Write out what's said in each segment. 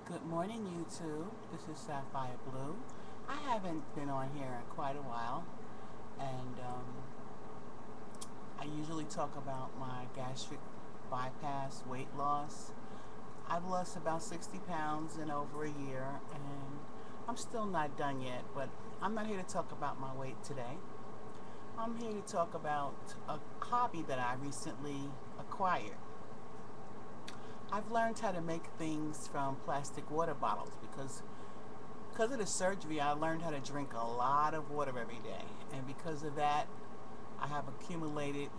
Good morning, YouTube. This is Safiyablu. I haven't been on here in quite a while, and I usually talk about my gastric bypass weight loss. I've lost about 60 pounds in over a year, and I'm still not done yet, but I'm not here to talk about my weight today. I'm here to talk about a hobby that I recently acquired. I've learned how to make things from plastic water bottles because of the surgery, I learned how to drink a lot of water every day. And because of that, I have accumulated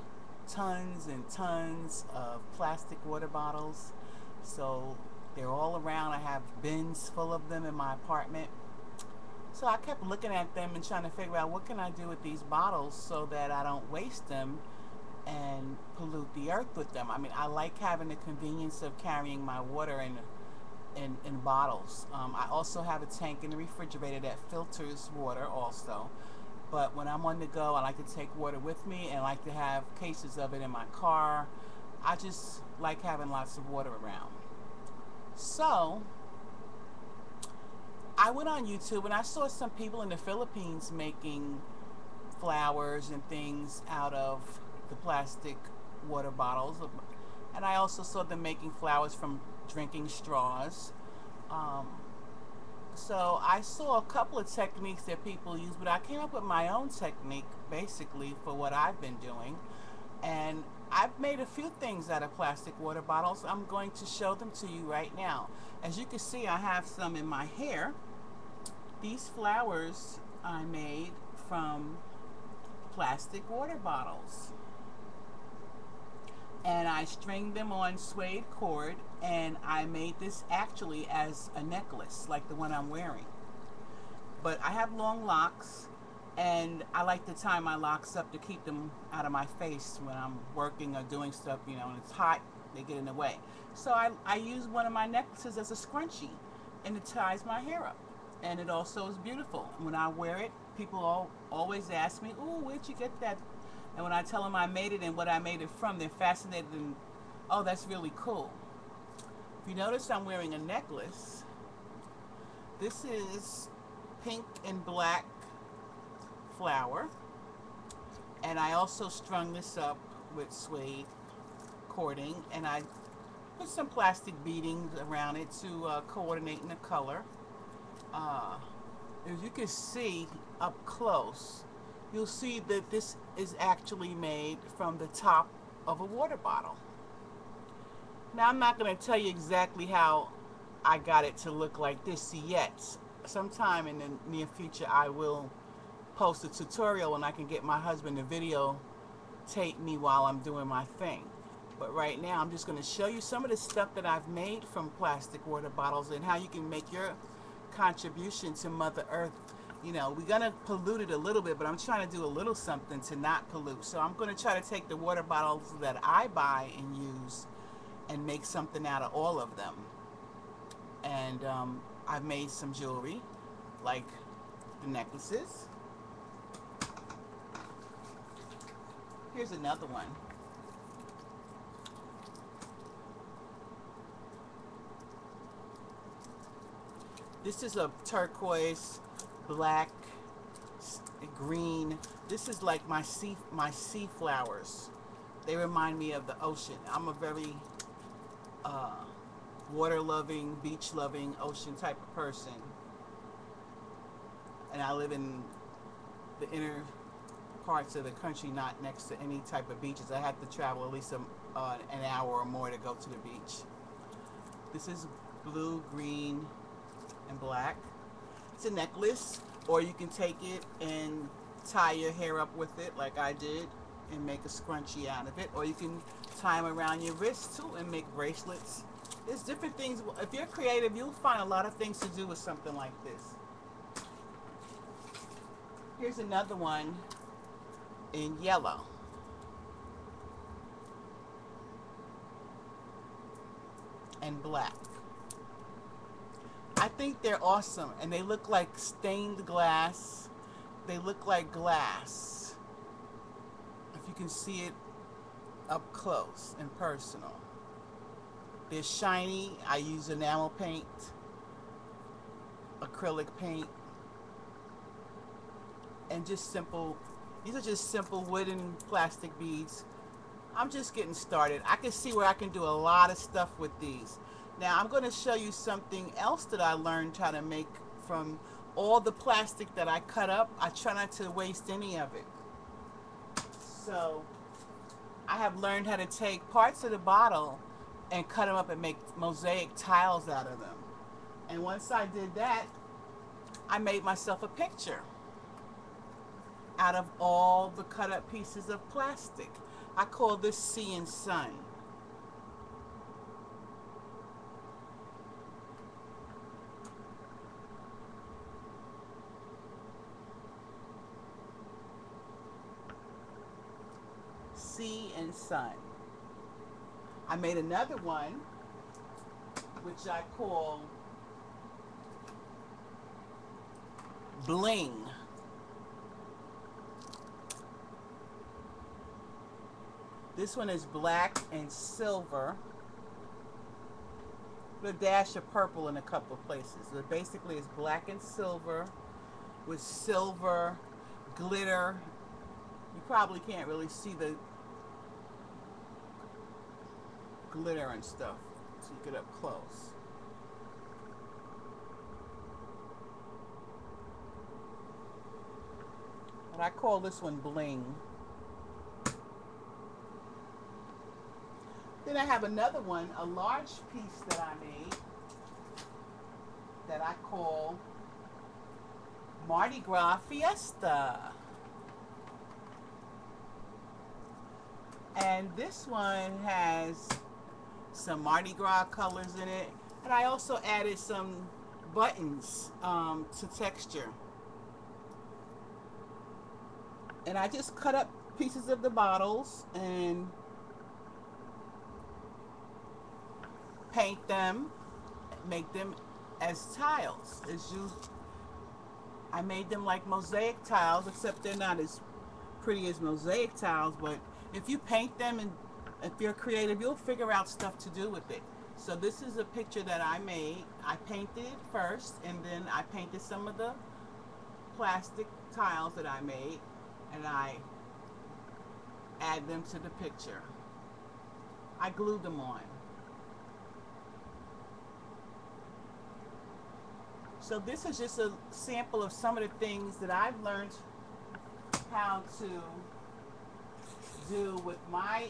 tons and tons of plastic water bottles. So they're all around. I have bins full of them in my apartment. So I kept looking at them and trying to figure out what can I do with these bottles so that I don't waste them and pollute the earth with them. I mean, I like having the convenience of carrying my water in bottles. I also have a tank in the refrigerator that filters water also. But when I'm on the go, I like to take water with me and I like to have cases of it in my car. I just like having lots of water around. So I went on YouTube and I saw some people in the Philippines making flowers and things out of the plastic water bottles. And I also saw them making flowers from drinking straws. Um, so I saw a couple of techniques that people use, but I came up with my own technique basically for what I've been doing. And I've made a few things out of plastic water bottles. I'm going to show them to you right now. As you can see, I have some in my hair. These flowers I made from plastic water bottles. And I stringed them on suede cord, and I made this actually as a necklace like the one I'm wearing. But I have long locks, and I like to tie my locks up to keep them out of my face when I'm working or doing stuff, and it's hot, they get in the way. So I use one of my necklaces as a scrunchie, and it ties my hair up. And it also is beautiful. When I wear it, people always ask me, "Ooh, where'd you get that?" And when I tell them I made it and what I made it from, they're fascinated and, "Oh, that's really cool." If you notice, I'm wearing a necklace. This is pink and black flower. And I also strung this up with suede cording. And I put some plastic beadings around it to coordinate in the color. Uh, as you can see up close, you'll see that this is actually made from the top of a water bottle. Now, I'm not going to tell you exactly how I got it to look like this yet. Sometime in the near future, I will post a tutorial and I can get my husband to videotape me while I'm doing my thing. But right now, I'm just going to show you some of the stuff that I've made from plastic water bottles and how you can make your contribution to Mother Earth. We're going to pollute it a little bit, but I'm trying to do a little something to not pollute. So I'm going to try to take the water bottles that I buy and use and make something out of all of them. And I've made some jewelry, like the necklaces. Here's another one. This is a turquoise, black, green. This is like my sea flowers. They remind me of the ocean. I'm a very water loving, beach loving, ocean type of person. And I live in the inner parts of the country, not next to any type of beaches. I have to travel at least an hour or more to go to the beach. This is blue, green, and black. It's a necklace, or you can take it and tie your hair up with it like I did and make a scrunchie out of it, or you can tie them around your wrist too and make bracelets. There's different things. If you're creative, you'll find a lot of things to do with something like this. Here's another one in yellow. And black. I think they're awesome, and they look like stained glass. They look like glass. If you can see it up close and personal. They're shiny. I use enamel paint. acrylic paint, and just simple, these are just simple wooden plastic beads. I'm just getting started. I can see where I can do a lot of stuff with these. Now I'm going to show you something else that I learned how to make from all the plastic that I cut up. I try not to waste any of it. So I have learned how to take parts of the bottle and cut them up and make mosaic tiles out of them. And once I did that, I made myself a picture out of all the cut up pieces of plastic. I call this Sea and Sun. Sea and Sun. I made another one which I call Bling. This one is black and silver with a dash of purple in a couple of places. So basically it's black and silver with silver glitter. You probably can't really see the glitter and stuff so you get up close. And I call this one Bling. Then I have another one, a large piece that I made that I call Mardi Gras Fiesta. And this one has some Mardi Gras colors in it. And I also added some buttons to texture. And I just cut up pieces of the bottles and paint them, make them as tiles. I made them like mosaic tiles, except they're not as pretty as mosaic tiles, but if you paint them and if you're creative, you'll figure out stuff to do with it. So this is a picture that I made. I painted it first, and then I painted some of the plastic tiles that I made, and I add them to the picture. I glued them on. So this is just a sample of some of the things that I've learned how to do with my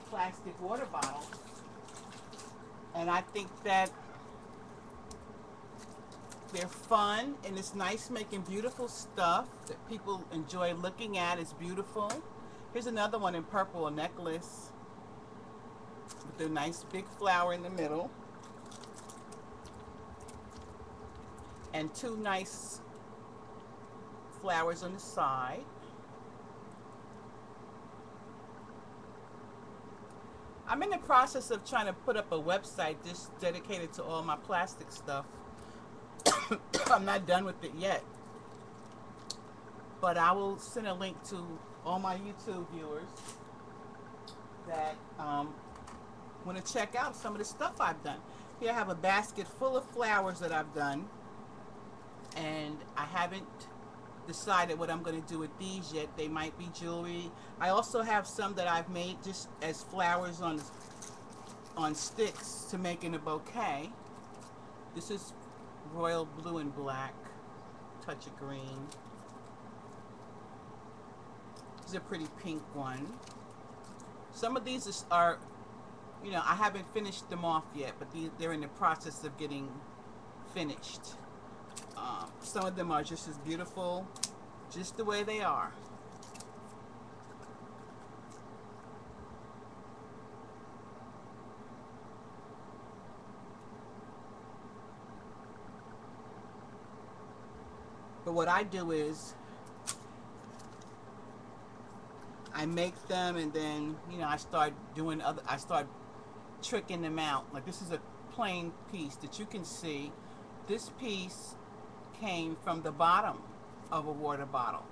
plastic water bottle. And I think that they're fun, and it's nice making beautiful stuff that people enjoy looking at. It's beautiful. Here's another one in purple, a necklace with a nice big flower in the middle. And two nice flowers on the side. I'm in the process of trying to put up a website just dedicated to all my plastic stuff. I'm not done with it yet. But I will send a link to all my YouTube viewers that want to check out some of the stuff I've done. Here I have a basket full of flowers that I've done. And I haven't decided what I'm going to do with these yet. They might be jewelry. I also have some that I've made just as flowers on sticks to make in a bouquet. This is royal blue and black, touch of green. This is a pretty pink one. Some of these are, you know, I haven't finished them off yet, but they're in the process of getting finished. Some of them are just as beautiful, just the way they are. But what I do is I make them, and then, you know, I start tricking them out. Like this is a plain piece that you can see. This piece came from the bottom of a water bottle,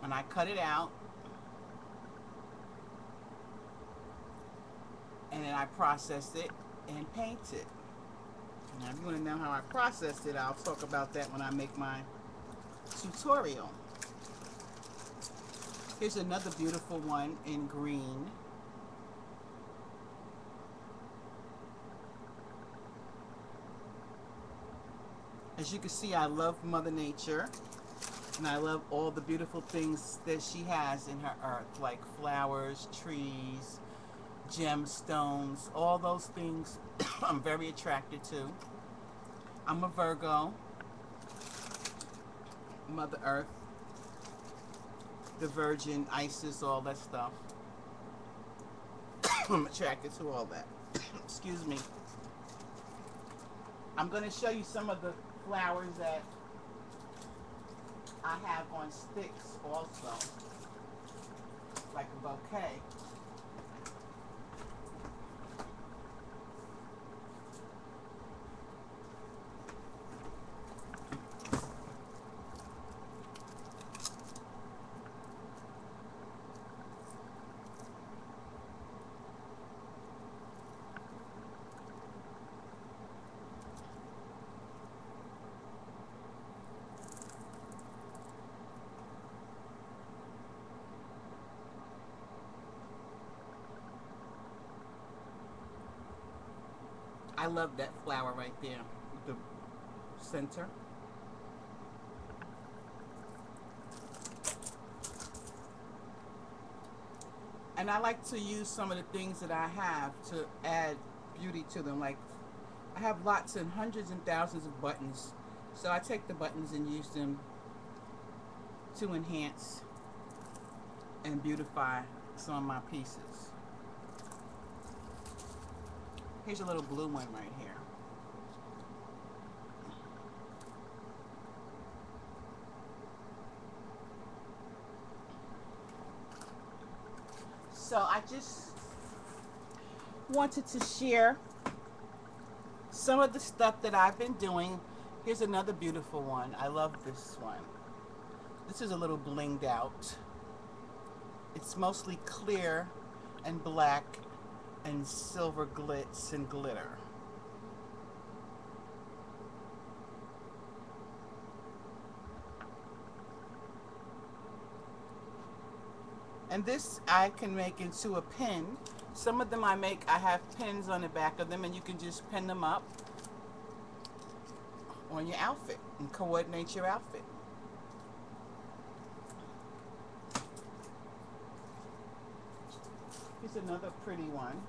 and I cut it out, and then I process it and paint it. Now, if you want to know how I processed it, I'll talk about that when I make my tutorial. Here's another beautiful one in green. As you can see, I love Mother Nature, and I love all the beautiful things that she has in her earth, like flowers, trees, gemstones, all those things I'm very attracted to. I'm a Virgo, Mother Earth, the Virgin, Isis, all that stuff. I'm attracted to all that. Excuse me. I'm going to show you some of the flowers that I have on sticks also, like a bouquet. I love that flower right there, the center. And I like to use some of the things that I have to add beauty to them. Like, I have lots and hundreds and thousands of buttons. So I take the buttons and use them to enhance and beautify some of my pieces. Here's a little blue one right here. So I just wanted to share some of the stuff that I've been doing. Here's another beautiful one. I love this one. This is a little blinged out. It's mostly clear and black and silver glitz and glitter. And this I can make into a pin. Some of them I have pins on the back of them, and you can just pin them up on your outfit and coordinate your outfit. Here's another pretty one.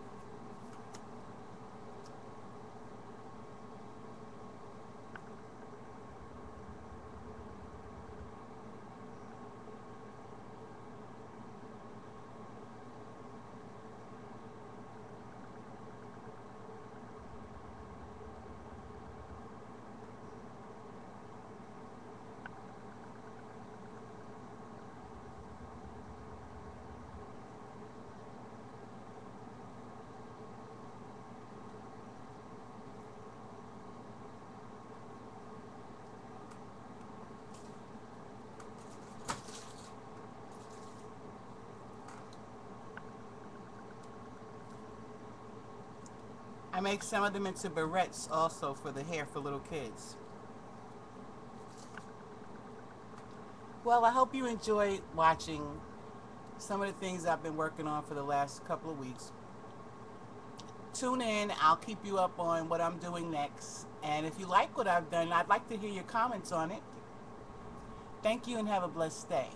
I make some of them into barrettes also for the hair for little kids. Well, I hope you enjoyed watching some of the things I've been working on for the last couple of weeks. Tune in. I'll keep you up on what I'm doing next. And if you like what I've done, I'd like to hear your comments on it. Thank you and have a blessed day.